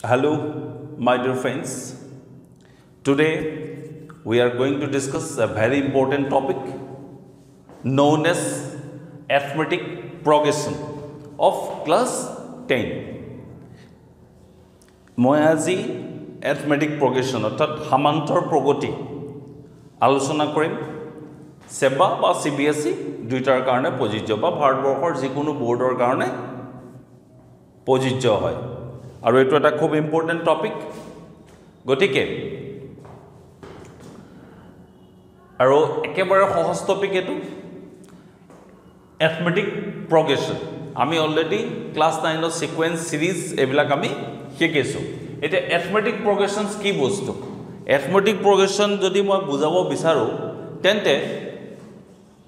Hello, my dear friends. Today we are going to discuss a very important topic known as arithmetic progression of class 10. মই আজি arithmetic progression অর্থাৎ সামান্তৰ প্ৰগতি আলোচনা কৰিম সেবা বা CBSE দুইটাৰ কাৰণে প্ৰযোজ্য বা ভাৰতবৰ্ষৰ যিকোনো বোৰ্ডৰ কাৰণে প্ৰযোজ্য হয় আৰু এটো এটা খুব ইম্পৰ্টেন্ট টপিক গতিকে আৰু একেবাৰে সহজ টপিক এটো arithmetic progression আমি অলৰেডি ক্লাস 9 ৰ সিকোয়েন্স সিরিজ এবিলাক আমি শিকিছো এটা arithmetic progressions কি বস্তু arithmetic progression যদি মই বুজাব বিচাৰো তেন্তে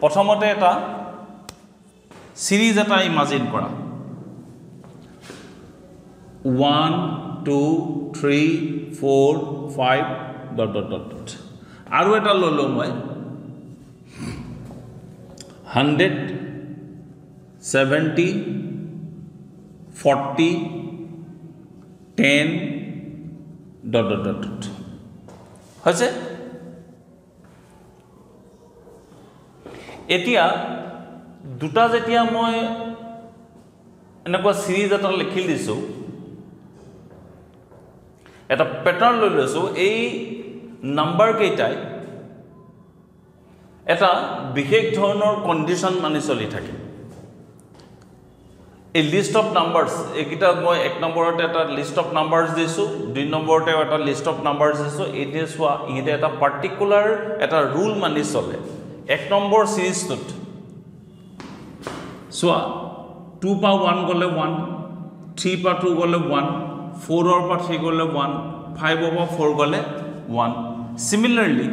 প্ৰথমতে এটা সিৰিজ এটা ইমাজিন কৰা 1 2 3 4 5 dot dot dot dot আৰু এটা ললো মই 100 70 40 10 dot dot dot dot হৈছে এতিয়া দুটা যেতিয়া মই এনেকুৱা সিৰিজ এটা লিখি দিছো এটা প্যাটাৰ্ন লৈ লৈছো এই নাম্বাৰ কেইটাই এটা বিশেষ ধৰণৰ কন্ডিশন মানি চলি থাকে এই লিস্ট অফ নাম্বাৰস একিটা মই এক নম্বৰতে এটা লিস্ট অফ নাম্বাৰস দিছো দুই নম্বৰতে এটা লিস্ট অফ নাম্বাৰস দিছো এতে সোয়া ইতে এটা পাৰ্টিকুলাৰ এটা ৰুল মানি চলে এক নম্বৰ সিরিজটোত সোয়া 2 পা 1 গলে 1 3 পা 2 গলে 1 4 or pa 3 gole 1 5 over 4 gole 1 similarly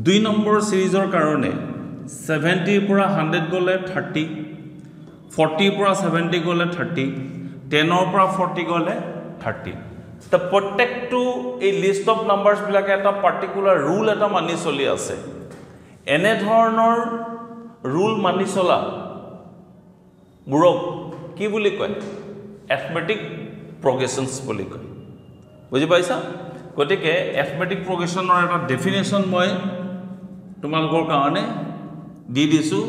2 number series or karone 70 pura 100 gole 30 40 pura 70 gole 30 10 or pura 40 gole 30 the protect to a list of numbers bilake eta particular rule eta mani choli ase ene dhornor rule mani chola burok ki buli koy arithmetic progressions বুলি কয় বুজি পাইছা গতিকে arithmetic progressionৰ এটা definition মই তোমালোকৰ কাৰণে দি দিছো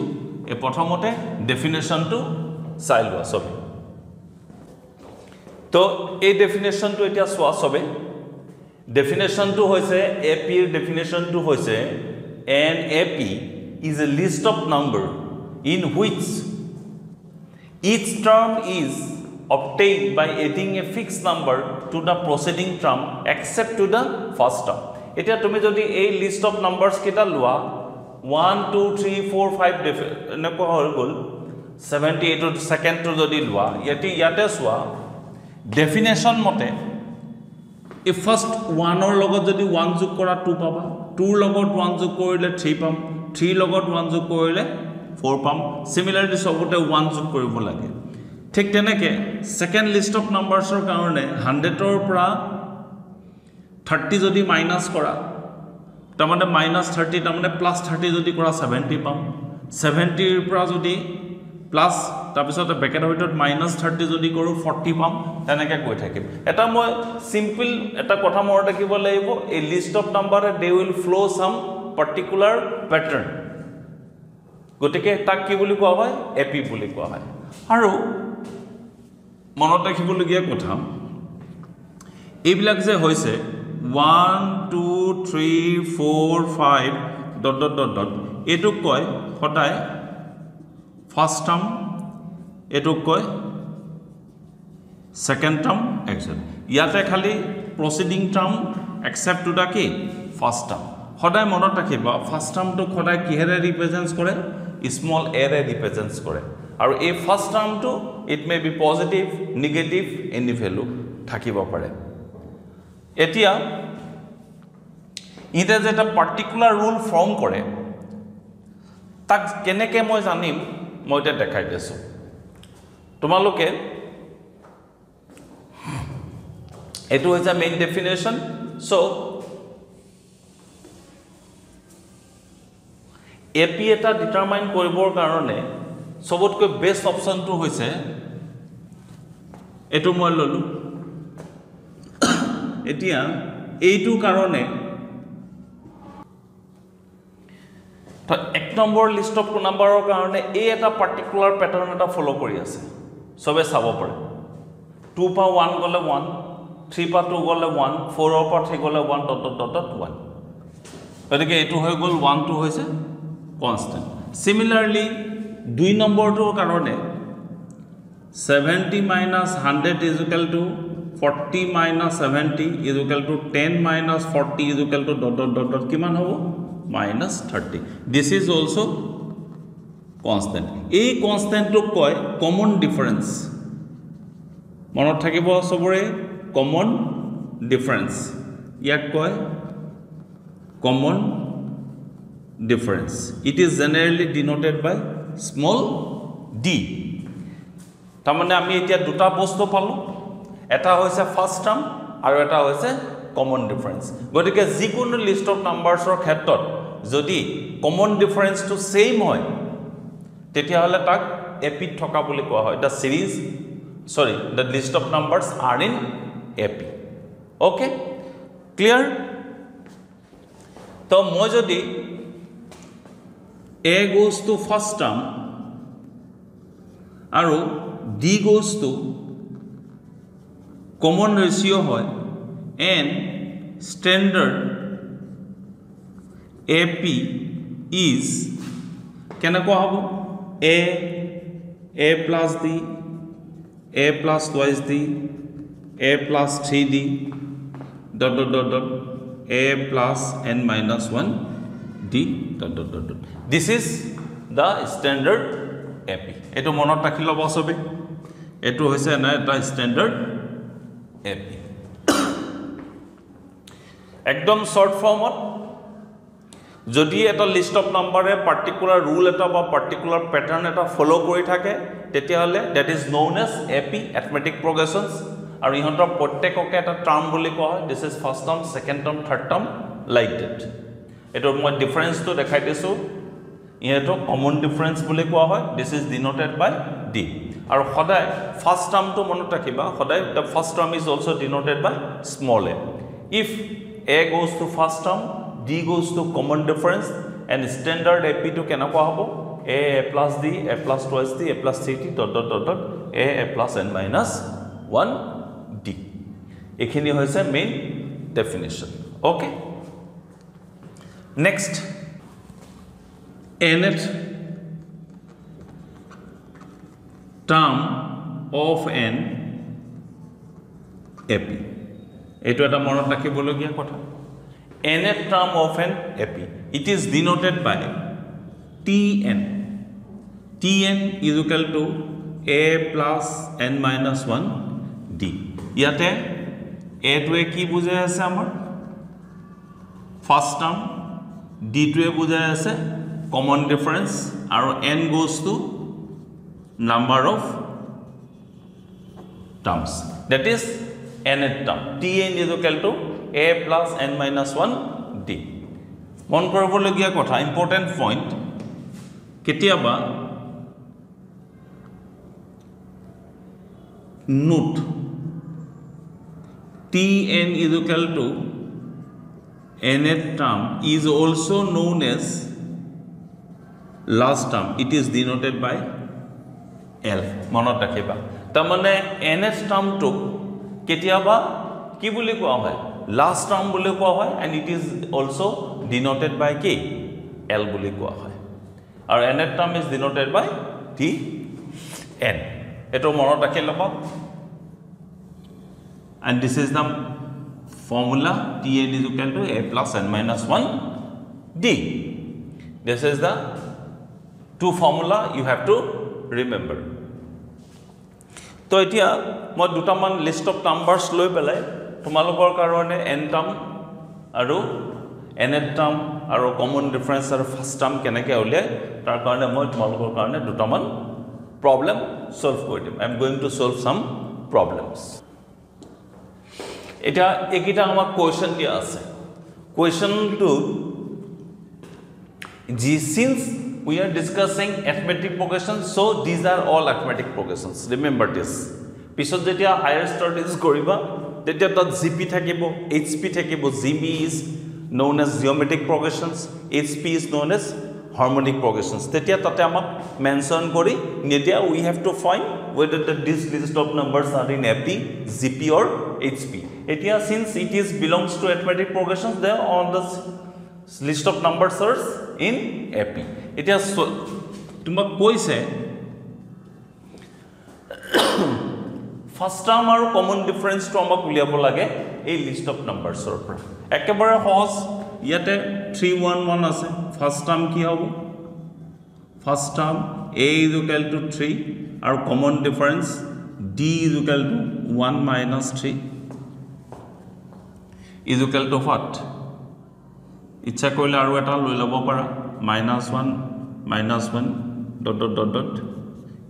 এই প্ৰথমতে ডেফিনেশনটো চাই লোৱা সবে তো এই ডেফিনেশনটো এতিয়া চোৱা সবে ডেফিনেশনটো হৈছে AP ৰ ডেফিনেশনটো হৈছে an AP is a list of number in which each term is obtained by adding a fixed number to the preceding term except to the first term eta tumi jodi ei list of numbers kita lua 1 2 3 4 5 enako hol gol 78 to second to jodi lua yate swa definition mote if first 1 or logot jodi 1 jog kora 2 paba 2 logot 1 jog korile 3 pam 3 logot 1 jog korile 4 pam similarly sobote 1 jog koribo lage ঠিক তেনেকে second list of নাম্বাৰসৰ কাৰণে 100 ৰ পৰা 30 যদি minus কৰা তাৰমানে -30 তাৰমানে +30 যদি কৰা 70 পাম 70 ৰ পৰা যদি প্লাস তাৰপিছত ব্ৰেকেটৰ ভিতৰত -30 যদি কৰো 40 পাম তেনেকে কৈ থাকিম এটা মই সিম্পল এটা কথা মনত ৰাখিব লাগিব এই list of number they will flow some particular pattern গতিকে তাক কি বুলি কোৱা হয় এপি বুলি কোৱা হয় আৰু মনত ৰাখিবলগীয়া কথা এইবিলাক যে হৈছে 1 2 3 4 5 ডট ডট ডট ডট এটো কয় সদায় ফার্স্ট টার্ম এটো কয় সেকেন্ড টার্ম এক্সেপ্ট ইয়াতে খালি proceeding term except to the কি ফার্স্ট টার্ম সদায় মনত ৰাখিবা ফাৰ্স্ট টাৰ্মটো সদায় কিহেৰে ৰিপ্ৰেজেন্টস কৰে স্মল a ৰে ৰিপ্ৰেজেন্টস কৰে আৰু এই first টাৰ্মটো it may be positive negative any value থাকিব পাৰে এতিয়া ইটা যেটা পাৰ্টিকুলাৰ ৰুল ফৰ্ম কৰে তাক কেনেকে মই জানিম মই এটা দেখাই দিছো তোমালোকে এটো হৈছে মেইন ডেফিনেশন সো এপি এটা ডিটারমাইন কৰিবৰ কাৰণে সবতকৈ বেস্ট অপশনটো হৈছে এটো মই ললো এতিয়া এইটো কাৰণে তো 1 নম্বৰ লিষ্ট অফ নাম্বাৰৰ কাৰণে এই এটা পাৰ্টিকুলাৰ প্যাটাৰ্ন এটা ফলো কৰি আছে সবে চাব পাৰে 2 পা 1 গলে 1 3 পা 2 গলে 1 4 পা 3 গলে 1 ডট ডট ডট 1 গতিকে এইটো হৈ গল 1 2 হৈছে কনস্ট্যান্ট সিমিলাৰলি 2 নম্বৰটোৰ কাৰণে 70 minus 100 is equal to 40 minus 70 is equal to 10 minus 40 is equal to dot dot dot dot kiman hobo minus 30 this is also constant a constant to koy common difference monot thakibo sobore common difference yak koy common difference it is generally denoted by small d তামানে আমি এতিয়া দুটা বস্তু পালো এটা হৈছে first term আৰু এটা হৈছে কমন ডিফাৰেন্স গতিকে যিকোনো লিষ্ট অফ নাম্বাৰছৰ ক্ষেত্ৰত যদি কমন ডিফাৰেন্সটো সেম হয় তেতিয়া হলে তাক এপি থকা বুলি কোৱা হয় the series sorry the list of numbers are in AP okay clear তো মই যদি a goes to first term আৰু d goes to common ratio hoy and standard ap is kenako hobo a plus d a plus twice d a plus 3d dot dot dot dot a plus n minus 1 d dot dot dot dot this is the standard ap eto monot rakhilo bosobe eto hoise na eta standard ap ekdom short form jodi eta list of number e particular rule eta ba particular pattern eta follow kori thake tetia hole that is known as ap arithmetic progressions aru ihotor prottekoke eta term boli koa hoy this is first term second term third term like that eto moi difference to dekhai disu ইহেটো common difference বলি কোৱা হয় this is denoted by D আৰু সদায় first টাৰ্মটো মনত ৰাখিবা সদায় the first term is also denoted by small a if a goes to first term d goes to common difference and standard ap to কেনেকুৱা হ'ব a plus d a plus twice d a plus 3d dot dot dot dot a plus n minus 1 d এখিনি হৈছে main definition okay next nth term of an AP eto eta monot rakhibologia kotha nth term of an AP it is denoted by tn tn is equal to a plus n minus 1 d yate a to e ki bujai ase amar first term d to e bujai ase common difference and n goes to number of terms that is nth term tn is equal to a plus n minus 1 d mon korobologia kotha important point ketiaba note tn is equal to nth term is also known as last term it is denoted by l monot rakhiba ta mane nth term to ketiaba ki boli koa hoy last term boli koa hoy and it is also denoted by k l boli koa hoy aru nth term is denoted by t n eto monot rakhilaba and this is the formula tn is equal to a plus n minus 1 d this is the two formula you have to remember to etia moi duta man list of numbers loi belai tumalokor karone n term aru nth term aru common difference aru first term keneke uliai tar karone moi tumalokor karone duta man problem solve kori dim I am going to solve some problems eta ekita amar question dia ase question to since we are discussing arithmetic progressions so these are all arithmetic progressions remember this pisot jetia higher studies koriba তেতিয়া তাত GP থাকিব HP থাকিব GB is known as geometric progressions HP is known as harmonic progressions তেতিয়া তাতে আমাক mention কৰি নিদিয়া we have to find whether this list of numbers are in AP GP or HP এতিয়া since it is belongs to arithmetic progressions there on the list of numbers are in AP এতিয়া তোমাক কৈছে first term আর common difference তো আমাক উলিয়াব লাগে এই list of নাম্বাৰসৰ পৰা একেবাৰে সহজ ইয়াতে 311 আছে ফাৰ্স্ট টাৰ্ম কি হ'ব first term a is equal to 3 আৰু common difference d is equal to 1 minus 3 is equal to what ইচ্ছা কৰিলে আৰু এটা লৈ ল'ব পাৰা -1 dot dot dot dot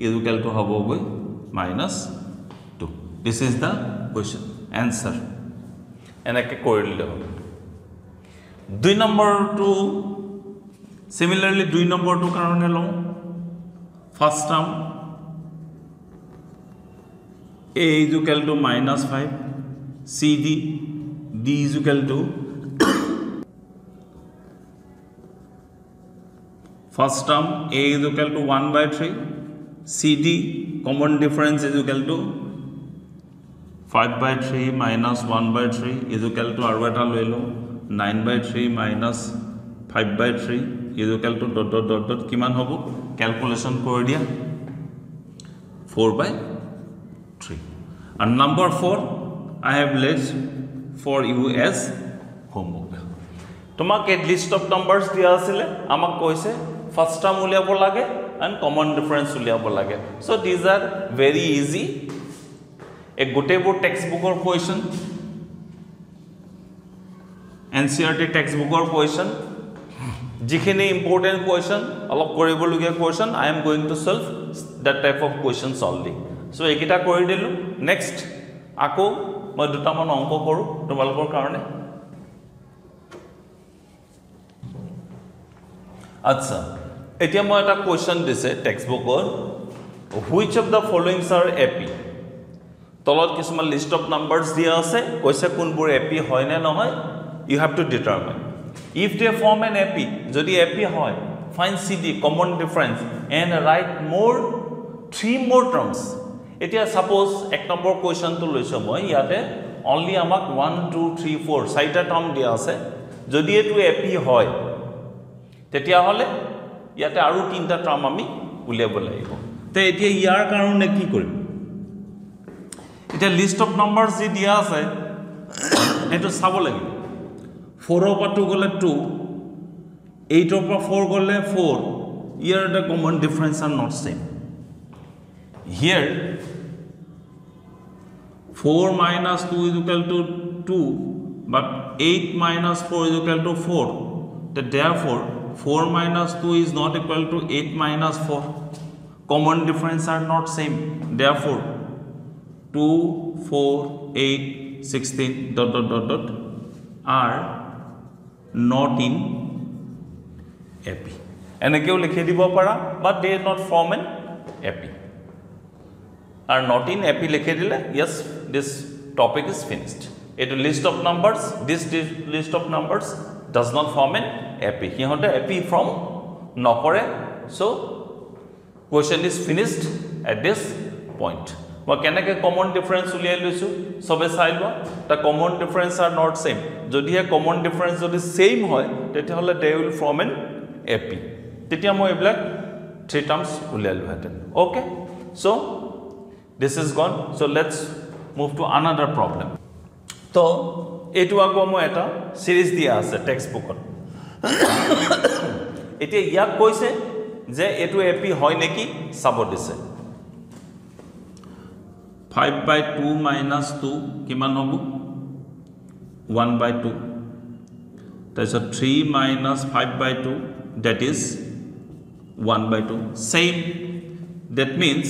is equal to হ'ব গৈ -2 this is the question answer এনেকৈ কৰিলে হ'ব 2 নম্বৰটো similarly 2 নম্বৰটো কাৰণে লওঁ first term a is equal to -5 cd d is equal to first term a is equal to 1/3 cd common difference is equal to 5/3 minus 1/3 is equal to aru eta loi lo 9/3 minus 5/3 is equal to dot dot dot dot kiman hobo calculation kori dia 4/3 and number 4 I have left for you as homework tomak a list of numbers dia asile amak koise first term uliab lage and common difference uliab lage so these are very easy a gotebo textbook or question NCERT textbook or question jikhini important question alop koribolugia question I am going to solve that type of questions only so ekita kori dilu next ako মই দুটা মান অংক কৰো তোমালোকৰ কাৰণে আচ্ছা এতিয়া মই এটা কোৱেশ্চন দিছে টেক্সটবুকৰ which of the following are AP তলত কিছুমান লিষ্ট অফ নাম্বাৰস দিয়া আছে কৈছে কোনবোৰ AP হয় নে নহয় you have to determine if they form an AP যদি AP হয় find CD common difference and write more 3 more terms এতিয়া সাপোজ এক নম্বৰ কোৱেশ্চনটো লৈছো মই ইয়াতে only আমাক 1 2 3 4 চাৰিটা টাৰ্ম দিয়া আছে যদি এটো AP হয় তেতিয়া হলে ইয়াতে আৰু তিনটা টাৰ্ম আমি উলিয়াব লাগিব তে এতিয়া ইয়াৰ কাৰণে কি কৰিম এতিয়া লিষ্ট অফ নাম্বাৰস যি দিয়া আছে এটো চাব লাগিব 4 ৰ পৰা 2 গলে 2 8 ৰ পৰা 4 গলে 4 here the common difference are not same here 4 minus 2 is equal to 2 but 8 minus 4 is equal to 4 so therefore 4 minus 2 is not equal to 8 minus 4 common difference are not same therefore 2 4 8 16 dot dot dot dot are not in AP এনেকেও লিখি দিব পাৰা but they are not form an AP are not in AP লিখি দিলে yes this topic is finished it list of numbers this list of numbers does not form an AP hihote AP from nokore so question is finished at this point মই কেনেকে common difference উলিয়াই লৈছো সবে চাই লোৱা the common difference are not same যদি এ common difference যদি same হয় তেতিয়া হলে they will form an AP তেতিয়া মই এবলাক 3 terms উলিয়াই লহেতেন okay so this is gone so let's move to another problem to etu ago mo eta series dia ase textbookot ete yak koise je etu AP hoy neki sabo dise 5/2 minus 2 kiman hobo 1/2 তাইছত 3 minus 5/2 that is 1/2 same that means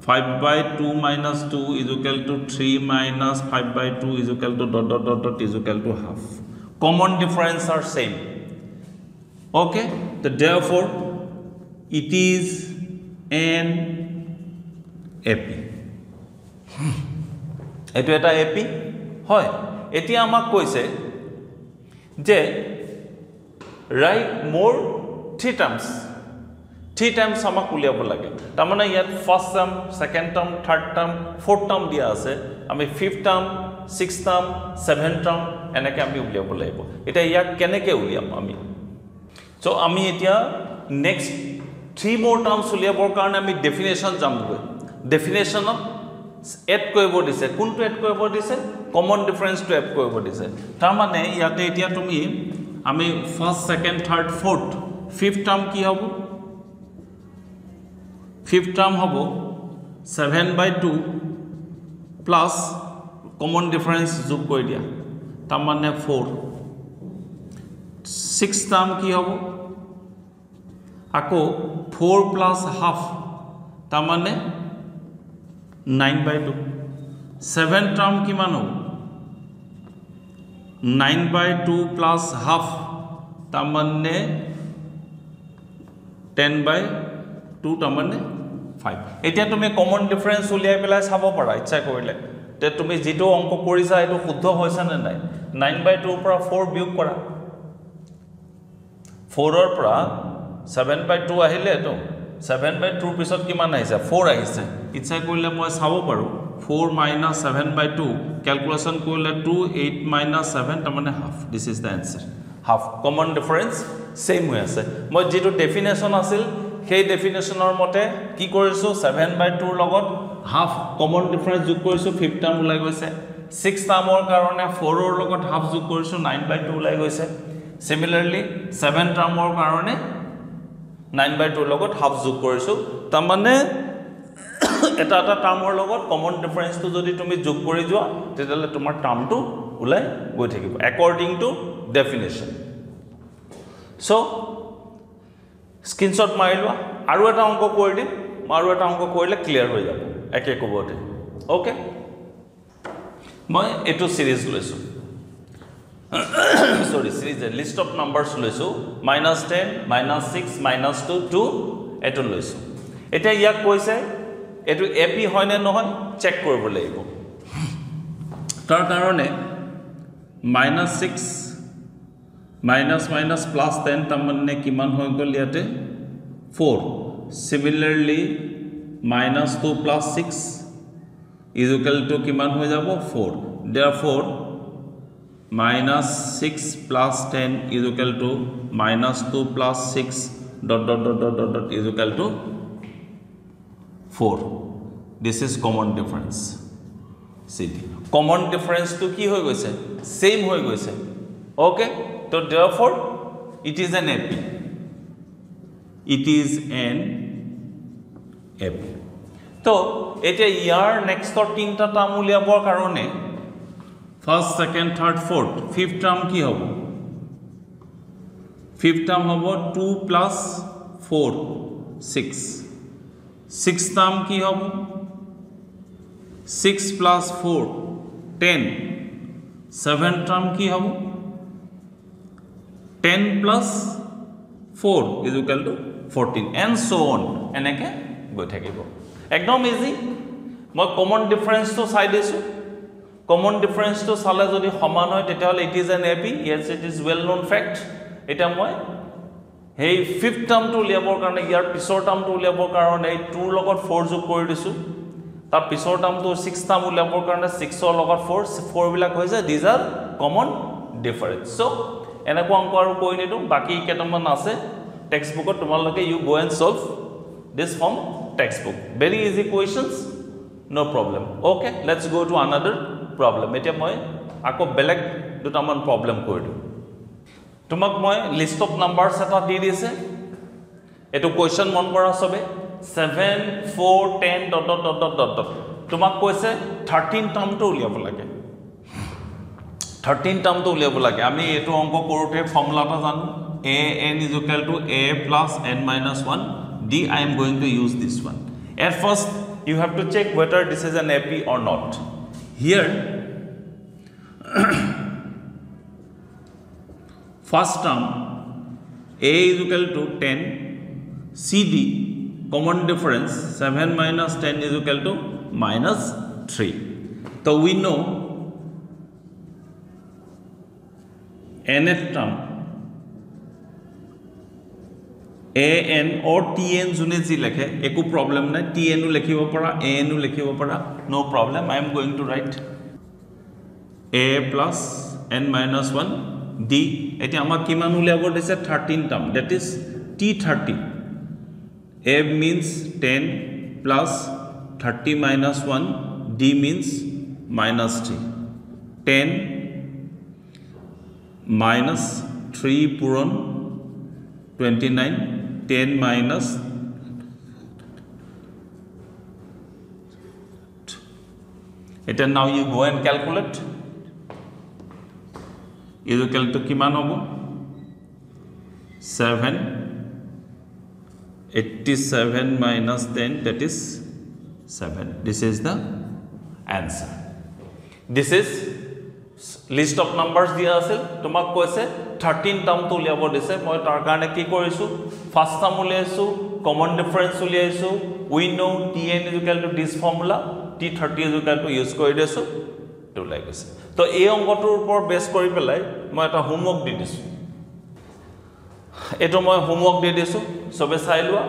5/2 minus 2 is equal to 3 minus 5/2 is equal to dot dot dot dot is equal to half common difference are same okay so therefore it is an AP এটো এটা AP হয় এতিয়া আমাক কৈছে যে right মোর 3 Times আমাক উলিয়াব লাগে তাৰ মানে ইয়াত first term second term third term fourth term দিয়া আছে আমি fifth term six term seventh term এনেকে আমি উলিয়াব লাগিব এটা ইয়াক কেনেকে উলিয়াম আমি সো আমি এতিয়া নেক্সট 3 more terms উলিয়াবৰ কাৰণে আমি ডেফিনেশন যামগৈ ডেফিনেশনত এড কৰিব দিছে কোনটো এড কৰিব দিছে কমন ডিফাৰেন্স টু এড কৰিব দিছে তাৰ মানে ইয়াতে এতিয়া তুমি আমি first second third fourth fifth term কি হ'ব ফিফথ টার্ম হ'ব 7/2 প্লাস কমন ডিফারেন্স যোগ কৰি দিয়া তাৰ মানে 4 সিক্স টাৰ্ম কি হ'ব আকৌ 4 প্লাস হাফ তাৰ মানে 9/2 7 টাৰ্ম কিমান হ'ব 9/2 প্লাস হাফ তাৰ মানে 10/2 তাৰ মানে 5 এতিয়া তুমি কমন ডিফাৰেন্স উলিয়াই পেলাই চাব পাৰা ইচ্ছা কৰিলে তে তুমি যেটো অংক কৰিছা এটো শুদ্ধ হৈছে নে নাই 9/2 পৰা 4 বিয়োগ কৰা 4 ৰ পৰা 7/2 আহিলে তো 7/2 পিছত কিমান আহিছে 4 আহিছে ইচ্ছা কৰিলে মই চাব পাৰো 4 minus 7/2 calculation কৰিলে 2 8 minus 7 তাৰ মানে half this is the answer half common difference same হৈ আছে মই যেটো ডেফিনেশন আছিল সেই ডেফিনেশনৰ মতে কি কৰিছো 7/2 লগত হাফ কমন ডিফাৰেন্স যোগ কৰিছো 5th টাৰ্ম ওলাই গৈছে 6th টাৰ্মৰ কাৰণে 4 ৰ লগত হাফ যোগ কৰিছো 9/2 ওলাই গৈছে সিমিলাৰলি 7 টাৰ্মৰ কাৰণে 9/2 লগত হাফ যোগ কৰিছো তাৰ মানে এটা টাৰ্মৰ লগত কমন ডিফাৰেন্সটো যদি তুমি যোগ কৰি যোৱা তেতিয়ালে তোমাৰ টাৰ্মটো ওলাই গৈ থাকিব অ্যাকৰ্ডিং টু ডেফিনেশন সো স্ক্ৰিনশট মাৰি লোৱা আৰু এটা অংক কৰি দিম আৰু এটা অংক কৰিলে ক্লিয়াৰ হৈ যাব একে কবতে ওকে মই এটো সিরিজ লৈছো sorry series list of numbers লৈছো -10 -6 -2 2 এটো লৈছো এটা ইয়াক কৈছে এটো এপি হয় নে নহয় চেক কৰিব লাগিব তাৰ কাৰণে -6 মাইনাস প্লাস 10 তাৰ মানে কিমান হৈ গল ইয়াতে 4 similarly -2 plus 6 is equal to কিমান হৈ যাব 4 therefore -6 plus 10 is equal to -2 plus 6 dot dot dot dot dot, dot is equal to 4 this is common difference see common difference to ki hoy goise same hoy goise okay so therefore it is an AP it is an AP to eta year next or tinta term uliabor karone first second third fourth fifth term ki hobo fifth term hobo 2 plus 4 6 sixth term ki hobo 6 plus 4 10 seventh term ki hobo 10 plus 4 is equal to 14 and so on enake goi thakibo ekdom easy moi common difference to sai desu common difference to sale jodi saman hoy tetale it is an AP yes it is well known fact eta moi hey fifth term to uliabor karone yar pisor term to uliabor karone 2 logot 4 jog kori disu tar pisor term to 6th term uliabor karone 6 or logot 4 bilak hoise these are common difference so enako anko aru koi nidu baki ketaman ase textbook tomaloke you go and solve this from textbook very easy questions no problem okay let's go to another problem eta moi ako belek dutaman problem koi du tumak moi list of numbers eta di dise eto question mon kora sobe 7 4 10 dot dot dot dot dot tumak koise 13 term to uliab lage 13 term to uliab lage ami eto onko korote formula ta janu a n is equal to a plus n minus 1 d I am going to use this one at first you have to check whether this is an AP or not here first term a is equal to 10 CD common difference 7 minus 10 is equal to minus 3 तो we know nth term an or tn june ji lekhe eku problem na tn u lekhibo para an u lekhibo para no problem. I am going to write a plus n minus 1 d. Eti amak kiman uliabo dise 13 term, that is t30. A means 10 plus 30 minus 1, d means minus 3. 10 minus 3 puron 29, 10 minus it, and now you go and calculate. Is equal to kiman hobo 7, 87 minus 10, that is 7. This is the answer. This is list of numbers dia asil tomak koise 13 term to uliabo dise moi tar karone ki korisu first term uliaisu common difference uliaisu we know tn is equal to this formula t30 is equal to use kori desu to like this. तो এই অঙ্কটোৰ ওপৰত base কৰি পেলাই মই এটা homework দি দিছো এটো মই হোমৱৰ্ক দি দিছো সবে চাই লোৱা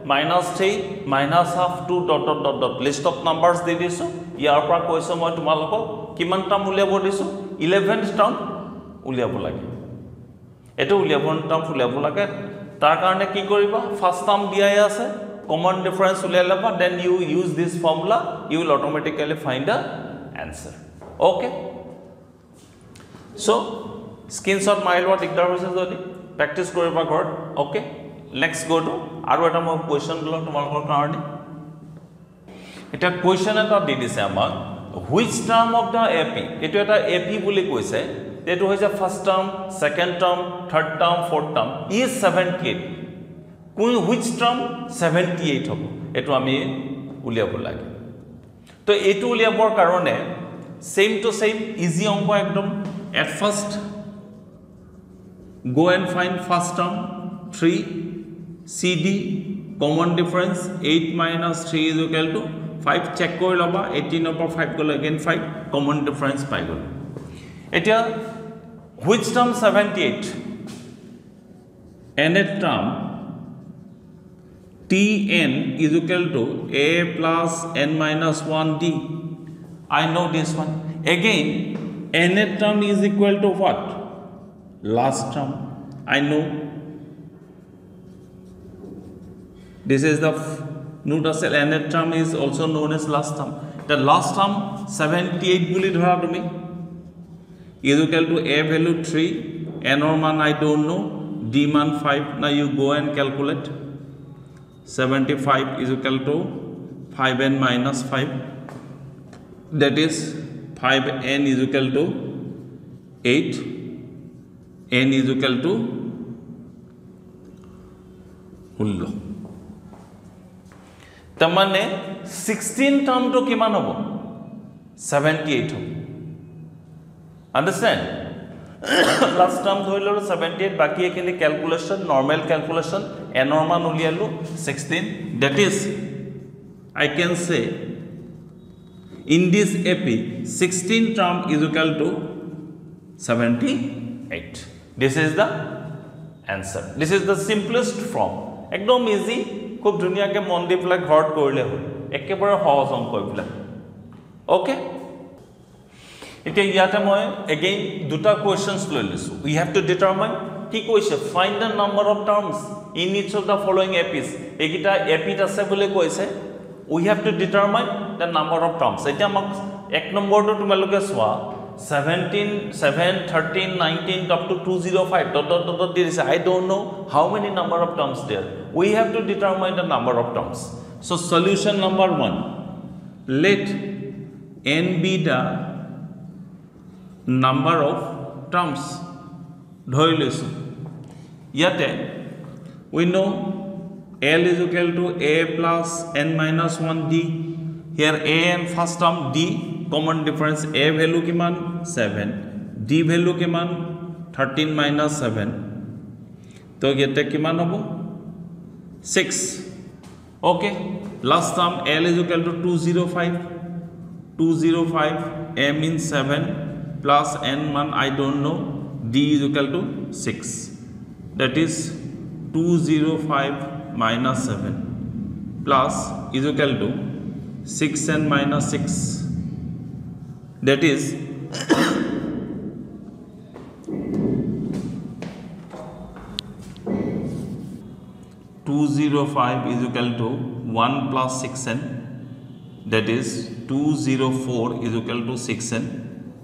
-3 -half 2 ... list of numbers দি দিছো ইয়াৰ পৰা কৈছো মই তোমালোকক কিমান টাৰ্ম উলিয়াব দিছো 11th টাৰ্ম উলিয়াব লাগে এটো 11th টাৰ্ম উলিয়াব লাগে তাৰ কাৰণে কি কৰিবা ফাৰ্স্ট টাৰ্ম দিয়াই আছে common difference উলিয়াই লবা then you use this formula you will automatically find the answer. Okay, so screenshot মাৰি লোৱা দিগদাৰ হৈছে যদি প্ৰেক্টিস কৰিবা ঘৰত. Okay, next go to আৰু এটা মই কোৱেশ্চন দিলো তোমালোকৰ কাৰণে এটা কোৱেশ্চন এটা দি দিছে আমাক which term of the ap এটো এটা ap বুলি কৈছে এটো হৈছে first term second term third term fourth term is 78 কোন which term 78 হ'ব এটো আমি উলিয়াব লাগে তো এটো উলিয়াবৰ কাৰণে same to same easy onko ekdom at first go and find first term 3 cd common difference 8 minus 3 is equal to 5 check kori loba 18 upor 5 golo again 5 common difference pai golo etia which term 78 nth term tn is equal to a plus n minus 1 d. I know this one. Again, nth term is equal to what? Last term. I know. This is the notice nth term is also known as last term. The last term 78 buli dhora tumi is equal to a value 3, n or man I don't know, d man 5. Now you go and calculate. 75 is equal to 5n minus 5. That is 5n is equal to 8, n is equal to 16. तमने 16 term to किमान होबो 78 हो. Understand? Last term ধৰিলো 78 বাকি এখিনি calculation নৰমাল calculation n ৰ মান উলিয়ালো 16. That is I can say in this AP 16 term is equal to 78. This is the answer. This is the simplest form. Ekdom easy, খুব ধুনিয়াকে মন দি পেলাই ঘৰত কৰিলে হ'ল একেবাৰে সহজ অংক এইবিলাক. Okay, এতিয়া ইয়াতে মই again দুটা questions লৈ লৈছো. We have to determine কি কৈছে find the number of terms in each of the following APs. এইকিটা AP আছে বুলি কৈছে. We have to determine the number of terms. Eta mak ek number to tumaloke swa 17 7 13 19 up to 205 ... there is I don't know how many number of terms there. We have to determine the number of terms. So solution number 1, let n be the number of terms. Dhori lesu yate we know L is equal to a plus n minus 1 d. Here a and first term d common difference a value kiman 7 d value kiman 13 minus 7 to yete kiman hobo 6. Okay, last term L is equal to 205 205 a means 7 plus n man I don't know, d is equal to 6, that is 205 minus 7 plus is equal to 6n minus 6, that is 205 is equal to 1 plus 6n, that is 204 is equal to 6n,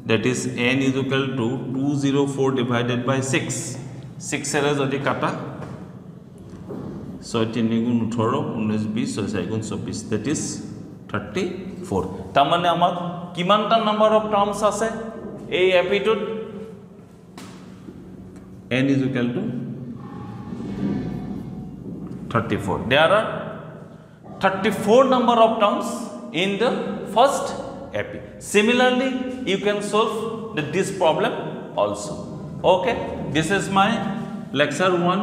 that is n is equal to 204 divided by 6, 6 এর যদি কাটা 6 3 গুণ 18 19 20 6 গুণ 24, that is 34. তার মানে আমার কিমানটা number of terms আছে এই এপিটোত, n is equal to 34. There are 34 number of terms in the first epi. Similarly, you can solve this problem also. Okay, this is my lecture 1.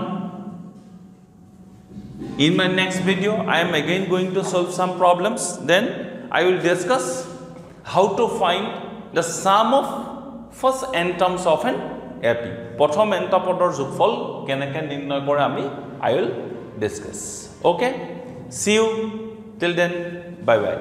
In my next video, I am again going to solve some problems. Then I will discuss how to find the sum of first n terms of an epi. Prothom n ta podor jogfol keneke nirnoy kore ami I will discuss. Okay, see you till then, bye bye.